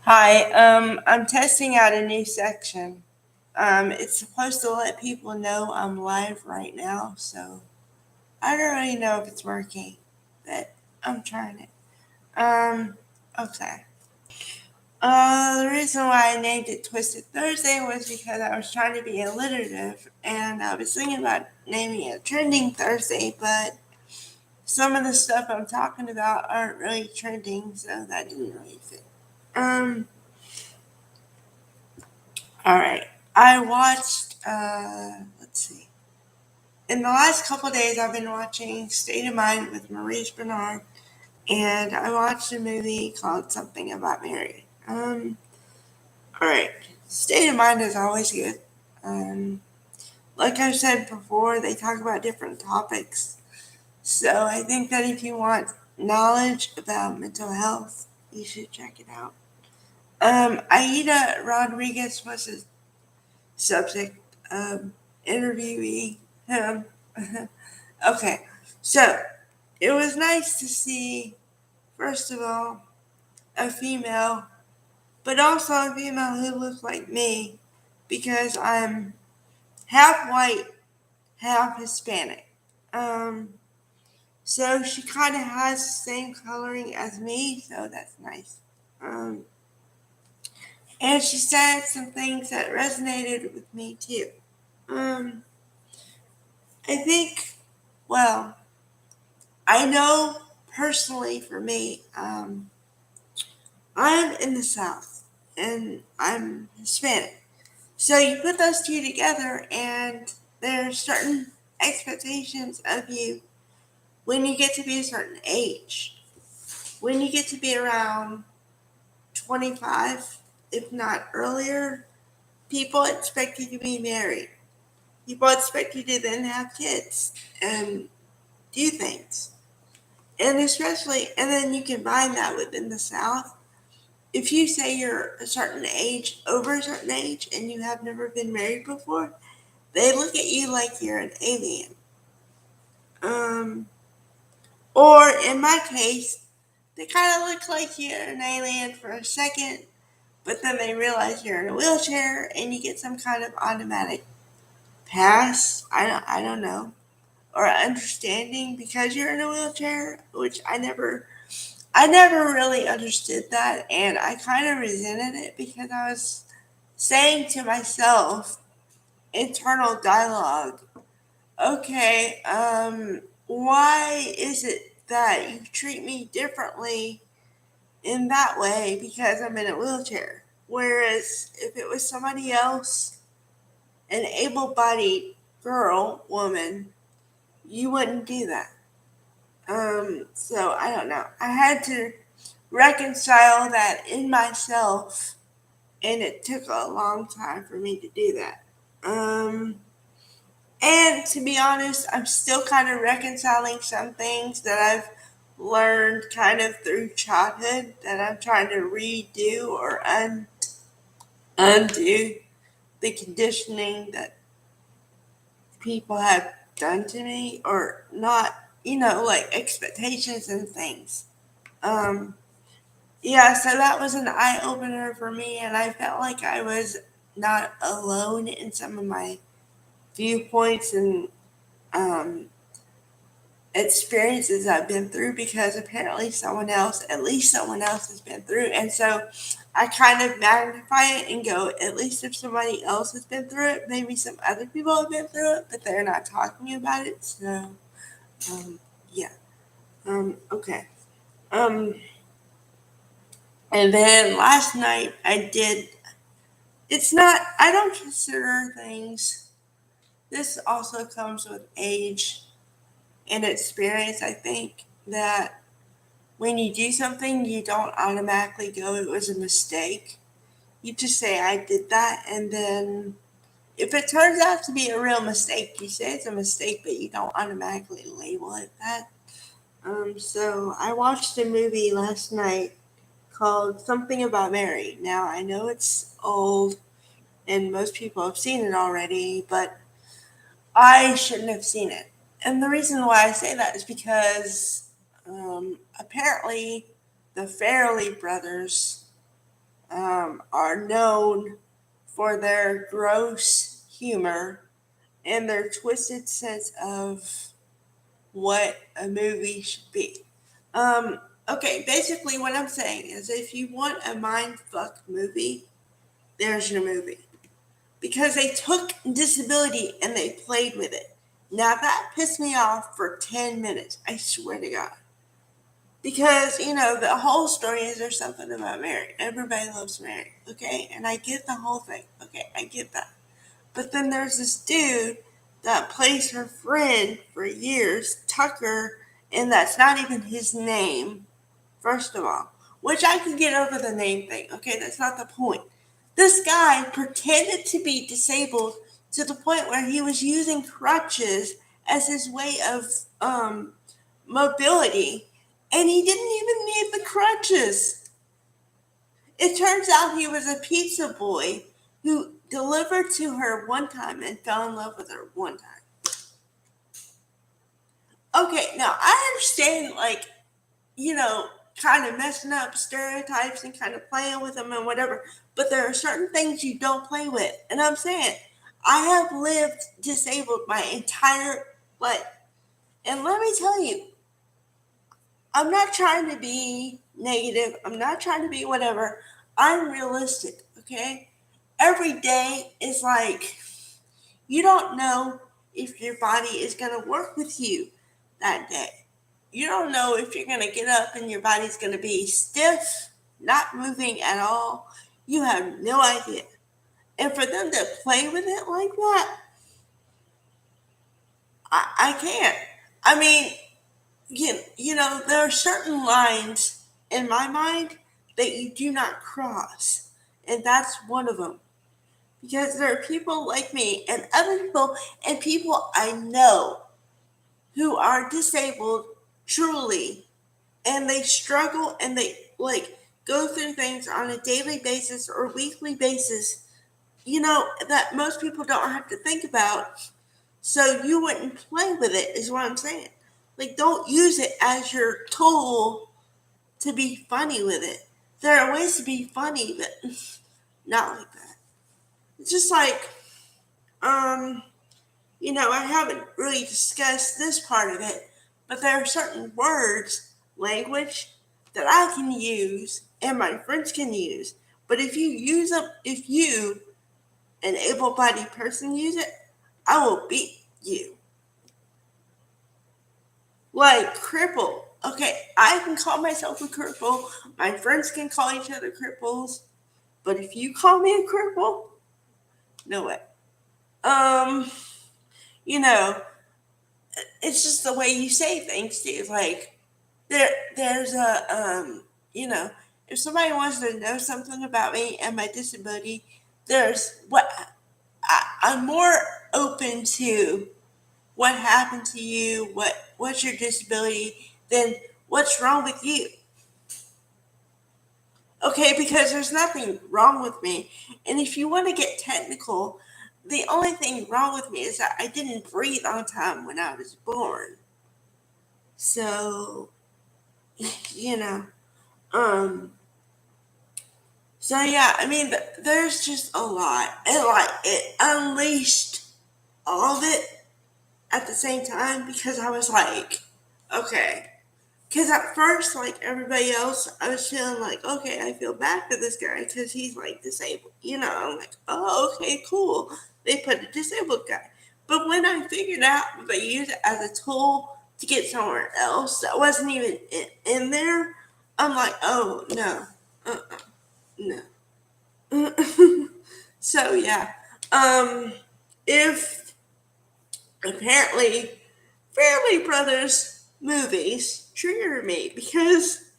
Hi, I'm testing out a new section. It's supposed to let people know I'm live right now, so I don't really know if it's working, but I'm trying it. Okay. The reason why I named it Twisted Thursday was because I was trying to be alliterative, and I was thinking about naming it Trending Thursday, but some of the stuff I'm talking about aren't really trending, so that didn't really fit. Um, All right. I watched, let's see. In the last couple of days, I've been watching State of Mind with Maurice Bernard, and I watched a movie called Something About Mary. All right. State of Mind is always good. Um, like I've said before, they talk about different topics. So I think that if you want knowledge about mental health, you should check it out. Aida Rodriguez was a subject interviewee him. Okay, so it was nice to see, first of all, a female, but also a female who looked like me because I'm half white, half Hispanic. Um, so she kind of has the same coloring as me, so that's nice. Um, and she said some things that resonated with me too. Um, I think, well, I know personally for me, I'm in the South and I'm Hispanic. So you put those two together, and there's certain expectations of you when you get to be a certain age. When you get to be around 25, if not earlier, people expect you to be married. People expect you to then have kids and do things. And especially, and then you combine that within the South. If you say you're a certain age, over a certain age, and you have never been married before, they look at you like you're an alien. Um, or in my case, they kind of look like you're an alien for a second, but then they realize you're in a wheelchair and you get some kind of automatic pass. I don't know, or understanding because you're in a wheelchair, which I never really understood that, and I kind of resented it because I was saying to myself, internal dialogue, okay, why is it that you treat me differently in that way because I'm in a wheelchair? Whereas if it was somebody else, an able bodied girl, woman, you wouldn't do that. So I don't know. I had to reconcile that in myself, and it took a long time for me to do that. Um, and to be honest, I'm still kind of reconciling some things that I've learned kind of through childhood that I'm trying to redo or undo the conditioning that people have done to me or not, like expectations and things. Um, Yeah, so that was an eye opener for me, and I felt like I was not alone in some of my viewpoints and um, experiences I've been through because apparently someone else, at least someone else, has been through. And so I kind of magnify it and go, at least if somebody else has been through it, maybe some other people have been through it, but they're not talking about it. So, um, yeah. Okay. Um, and then last night I did. It's not, I don't consider things, this also comes with age and experience. I think that when you do something, you don't automatically go, it was a mistake. You just say, I did that. And then if it turns out to be a real mistake, you say it's a mistake, but you don't automatically label it that. So I watched a movie last night called Something About Mary. Now, I know it's old and most people have seen it already, but I shouldn't have seen it. And the reason why I say that is because apparently the Farrelly brothers, are known for their gross humor and their twisted sense of what a movie should be. Um, okay, basically what I'm saying is if you want a mindfuck movie, there's your movie. Because they took disability and they played with it. Now that pissed me off for 10 minutes, I swear to God. Because, the whole story is there's something about Mary. Everybody loves Mary, okay? And I get the whole thing, okay? I get that. But then there's this dude that plays her friend for years, Tucker, and that's not even his name, first of all. Which I can get over the name thing, okay? That's not the point. This guy pretended to be disabled to the point where he was using crutches as his way of mobility, and he didn't even need the crutches. It turns out he was a pizza boy who delivered to her one time and fell in love with her one time. Okay, now I understand, kind of messing up stereotypes and kind of playing with them and whatever, but there are certain things you don't play with. And I'm saying, I have lived disabled my entire life. And let me tell you, I'm not trying to be negative. I'm not trying to be whatever. I'm realistic, okay? Every day is like, you don't know if your body is going to work with you that day. You don't know if you're going to get up and your body's going to be stiff, not moving at all. You have no idea. And for them to play with it like that, I can't. I mean, there are certain lines in my mind that you do not cross. And that's one of them. Because there are people like me and other people and people I know who are disabled truly, and they struggle and they go through things on a daily basis or weekly basis, that most people don't have to think about. So you wouldn't play with it, is what I'm saying. Like, don't use it as your tool to be funny with it. There are ways to be funny, but not like that. It's just like, I haven't really discussed this part of it, but there are certain words, language, that I can use and my friends can use. But if you use them, if you, an able bodied person, use it, I will beat you. Like cripple. Okay, I can call myself a cripple. My friends can call each other cripples. But if you call me a cripple, no way. Um, you know, it's just the way you say things too. Like there's a if somebody wants to know something about me and my disability, there's what I'm more open to what happened to you, what's your disability, than what's wrong with you. Okay, because there's nothing wrong with me. And if you want to get technical, the only thing wrong with me is that I didn't breathe on time when I was born. So, you know, um, so yeah, I mean, there's just a lot. And it unleashed all of it at the same time because I was like, okay. Because at first, like everybody else, I was feeling like, okay, I feel bad for this guy because he's like disabled. I'm like, oh, okay, cool. They put a disabled guy. But when I figured out that they use it as a tool to get somewhere else that wasn't even in there, I'm like, oh, no. No. So, yeah. If apparently Fairley Brothers movies trigger me because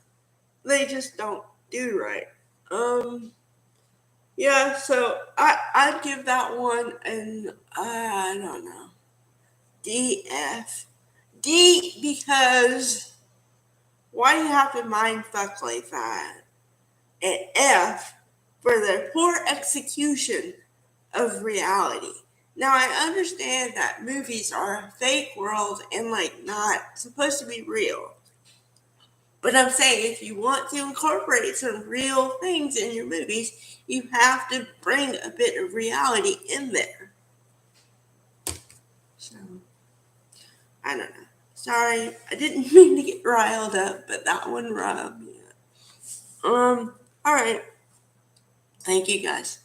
they just don't do right. Yeah, so I'd give that one an I don't know, DF. D because why do you have to mind fuck like that? And F for the poor execution of reality. Now I understand that movies are a fake world and like not supposed to be real. But I'm saying if you want to incorporate some real things in your movies, you have to bring a bit of reality in there. So, I don't know. Sorry, I didn't mean to get riled up, but that one riled me up. Alright. Thank you guys.